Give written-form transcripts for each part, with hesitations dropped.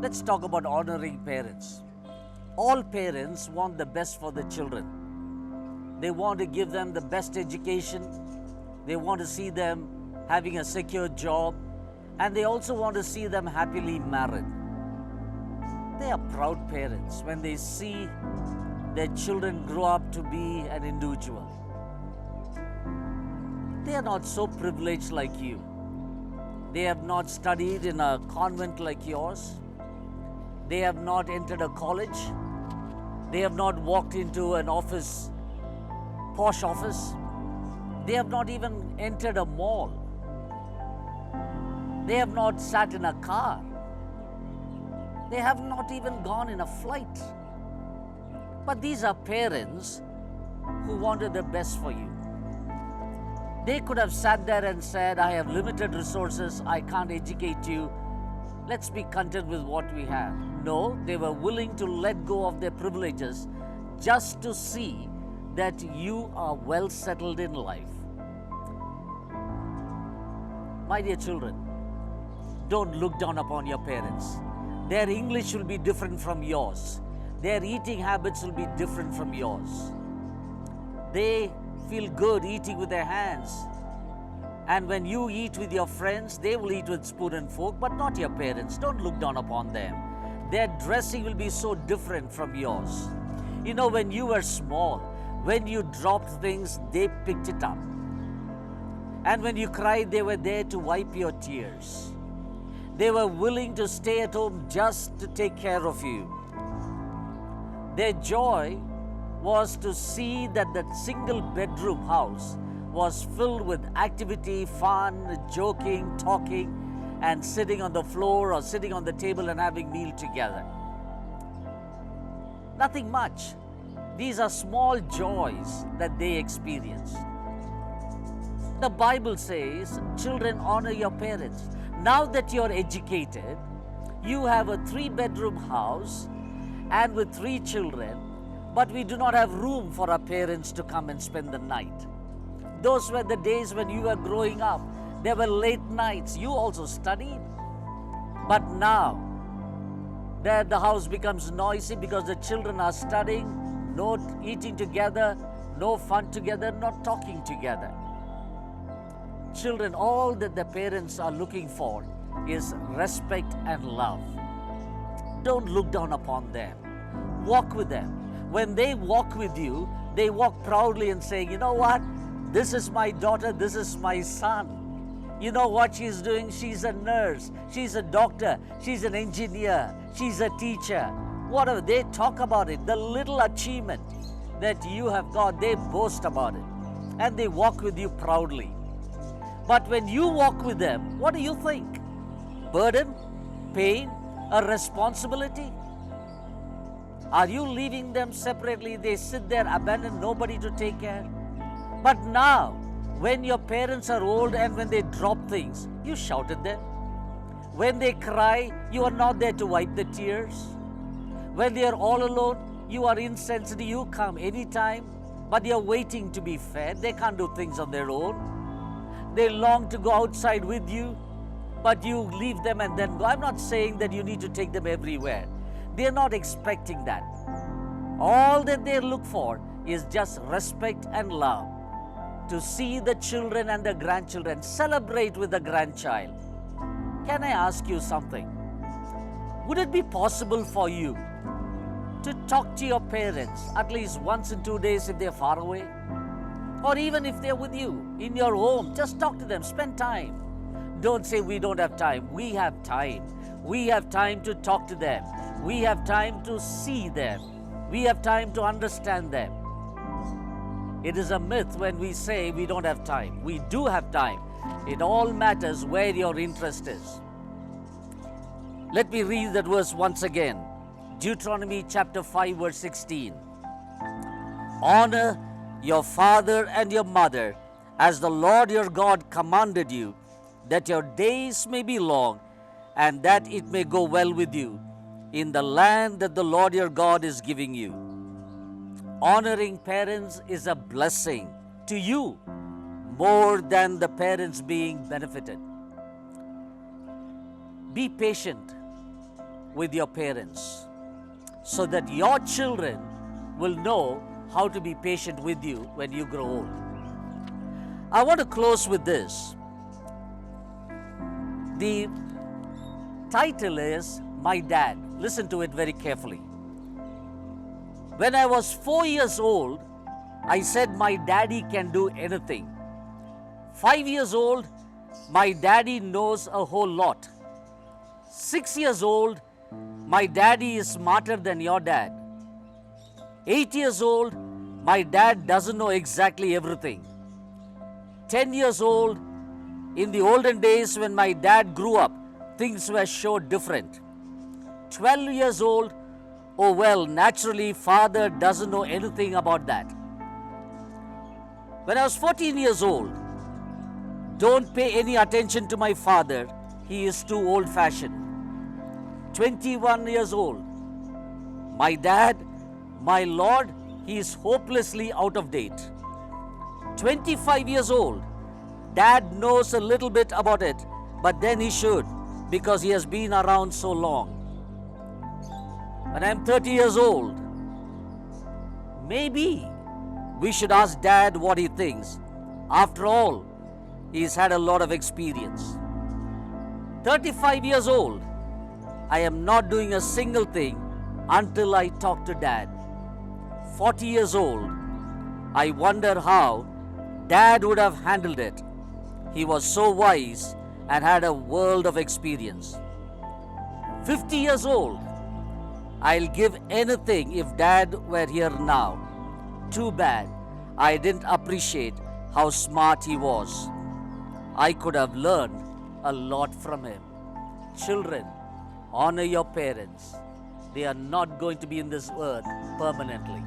Let's talk about honoring parents. All parents want the best for their children. They want to give them the best education. They want to see them having a secure job. And they also want to see them happily married. They are proud parents when they see their children grow up to be an individual. They are not so privileged like you. They have not studied in a convent like yours. They have not entered a college. They have not walked into an office, posh office. They have not even entered a mall. They have not sat in a car. They have not even gone in a flight. But these are parents who wanted the best for you. They could have sat there and said, I have limited resources, I can't educate you. Let's be content with what we have. No, they were willing to let go of their privileges just to see that you are well settled in life. My dear children, don't look down upon your parents. Their English will be different from yours. Their eating habits will be different from yours. They feel good eating with their hands. And when you eat with your friends, they will eat with spoon and fork, but not your parents. Don't look down upon them. Their dressing will be so different from yours. You know, when you were small, when you dropped things, they picked it up. And when you cried, they were there to wipe your tears. They were willing to stay at home just to take care of you. Their joy was to see that that single bedroom house was filled with activity, fun, joking, talking, and sitting on the floor or sitting on the table and having meal together. Nothing much. These are small joys that they experienced. The Bible says, children, honor your parents. Now that you're educated, you have a 3-bedroom house and with 3 children, but we do not have room for our parents to come and spend the night. Those were the days when you were growing up. There were late nights. You also studied. But now, that the house becomes noisy because the children are studying, no eating together, no fun together, not talking together. Children, all that the parents are looking for is respect and love. Don't look down upon them. Walk with them. When they walk with you, they walk proudly and saying, you know what? This is my daughter, this is my son. You know what she's doing? She's a nurse, she's a doctor, she's an engineer, she's a teacher. Whatever, they talk about it. The little achievement that you have got, they boast about it. And they walk with you proudly. But when you walk with them, what do you think? Burden? Pain? A responsibility? Are you leaving them separately? They sit there abandoned, nobody to take care. But now, when your parents are old and when they drop things, you shout at them. When they cry, you are not there to wipe the tears. When they are all alone, you are insensitive. You come anytime, but you're waiting to be fed. They can't do things on their own. They long to go outside with you, but you leave them and then go. I'm not saying that you need to take them everywhere. They're not expecting that. All that they look for is just respect and love. To see the children and the grandchildren, celebrate with the grandchild. Can I ask you something? Would it be possible for you to talk to your parents at least once in 2 days if they're far away? Or even if they're with you in your home, just talk to them, spend time. Don't say we don't have time. We have time. We have time to talk to them. We have time to see them. We have time to understand them. It is a myth when we say we don't have time. We do have time. It all matters where your interest is. Let me read that verse once again. Deuteronomy chapter 5 verse 16. Honor your father and your mother as the Lord your God commanded you, that your days may be long and that it may go well with you in the land that the Lord your God is giving you. Honoring parents is a blessing to you more than the parents being benefited. Be patient with your parents so that your children will know how to be patient with you when you grow old. I want to close with this. The title is My Dad. Listen to it very carefully. When I was 4 years old, I said my daddy can do anything. 5 years old, my daddy knows a whole lot. 6 years old, my daddy is smarter than your dad. 8 years old, my dad doesn't know exactly everything. 10 years old, in the olden days when my dad grew up, things were so different. 12 years old, oh well, naturally, father doesn't know anything about that. When I was 14 years old, don't pay any attention to my father, he is too old-fashioned. 21 years old, my dad, my Lord, he is hopelessly out of date. 25 years old, dad knows a little bit about it, but then he should, because he has been around so long. When I'm 30 years old, maybe we should ask dad what he thinks. After all, he's had a lot of experience. 35 years old, I am not doing a single thing until I talk to dad. 40 years old, I wonder how dad would have handled it. He was so wise and had a world of experience. 50 years old, I'll give anything if dad were here now. Too bad I didn't appreciate how smart he was. I could have learned a lot from him. Children, honor your parents. They are not going to be in this earth permanently.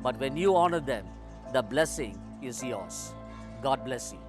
But when you honor them, the blessing is yours. God bless you.